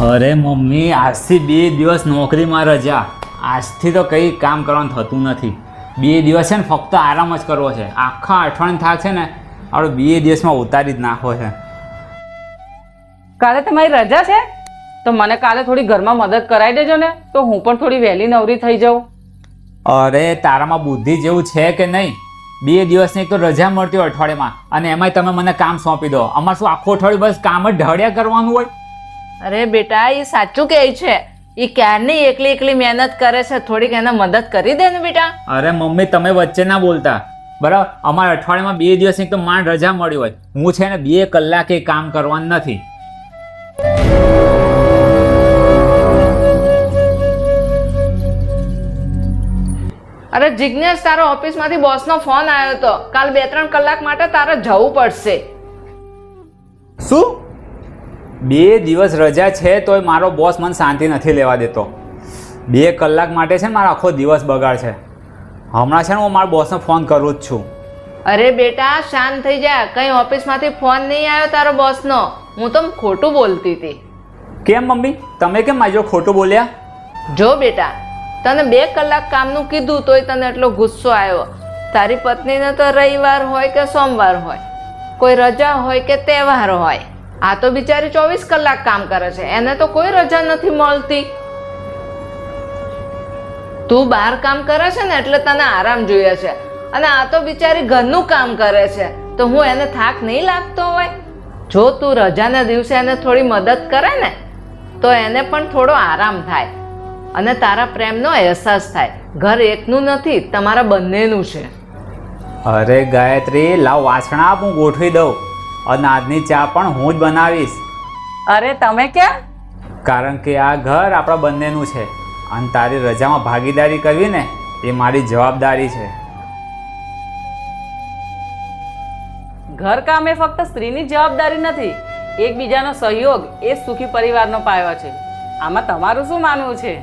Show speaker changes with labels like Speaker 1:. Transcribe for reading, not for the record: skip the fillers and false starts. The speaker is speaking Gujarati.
Speaker 1: અરે મમ્મી, આજથી 2 દિવસ નોકરીમાં રજા. આજથી તો કંઈ કામ કરવાનું થતું નથી. 2 દિવસ છે ને ફક્ત આરામ જ કરવો છે. આખા અઠવાડિયાનો થાક છે ને આપણે 2 દિવસમાં ઉતારી જ નાખવો છે.
Speaker 2: કાલે તમારી રજા છે તો મને કાલે થોડી ઘરમાં મદદ કરાવી દેજો ને, તો હું પણ થોડી વહેલી નવરી થઈ જાઉં.
Speaker 1: અરે તારામાં બુદ્ધિ જેવું છે કે નહીં? 2 દિવસની એક તો રજા મળતી હોય અઠવાડિયામાં, અને એમાંય તમે મને કામ સોંપી દો. અમારે શું આખું અઠવાડિયું બસ કામ જ ઢળ્યા કરવાનું હોય?
Speaker 3: અરે બેટા, એ સાચું કહે છે. એ ક્યારની એકલી એકલી મહેનત કરે છે, થોડીક એને મદદ કરી દે ને બેટા.
Speaker 1: અરે મમ્મી, તમે વચ્ચે ના બોલતા, બરાબર? અમારા અઠવાડિયામાં 2 દિવસની તો માંડ રજા મળી હોય. હું છે ને 2 કલાકે કામ કરવાનું નથી.
Speaker 3: અરે જિજ્ઞેશ, તારો ઓફિસમાંથી બોસનો ફોન આવ્યો હતો. કાલ 2-3 કલાક માટે તારે જવું પડશે.
Speaker 1: શું? 2 દિવસ રજા છે તોય મારો બોસ મને શાંતિ નથી લેવા દેતો. 2 કલાક માટે છે ને મારો આખો દિવસ બગાડ છે. હમણાં છે ને હું મારા બોસને ફોન કરું જ છું.
Speaker 3: અરે બેટા, શાંત થઈ જા. કઈ ઓફિસમાંથી ફોન નહીં આવ્યો તારો બોસનો. હું તો ખોટું બોલતી હતી.
Speaker 1: કેમ મમ્મી, તમે કેમ મારી જોડે ખોટું બોલ્યા?
Speaker 3: જો બેટા, તને 2 કલાક કામનું કીધું તોય તને એટલો ગુસ્સો આવ્યો. તારી પત્નીને તો રવિવાર હોય કે સોમવાર હોય, કોઈ રજા હોય કે તહેવાર હોય, આ તો બિચારી 24 કલાક કામ કરે છે. એને તો કોઈ રજા નથી મળતી. તું બહાર કામ કરે છે ને એટલે તને આરામ જોઈએ છે, અને આ તો બિચારી ઘરનું કામ કરે છે, તો હું એને થાક નહીં લાગતો હોય? જો તું રજાના દિવસે એને થોડી મદદ કરે ને તો એને પણ થોડો આરામ થાય અને તારા પ્રેમનો અહેસાસ થાય. ઘર એકનું નથી, તમારા બંનેનું છે.
Speaker 1: અરે ગાયત્રી, લાવ વાસણા આપ, હું ગોઠવી દઉં. અને આજની ચા પણ હું જ બનાવીશ.
Speaker 2: અરે તમે કેમ?
Speaker 1: કારણ કે આ ઘર આપણા બંનેનું છે, અને તારી રજામાં ભાગીદારી કરવી ને એ મારી જવાબદારી છે.
Speaker 2: ઘરકામ એ ફક્ત સ્ત્રીની જવાબદારી નથી, એકબીજાનો સહયોગ એ જ સુખી પરિવારનો પાયો છે. આમાં તમારું શું માનવું છે?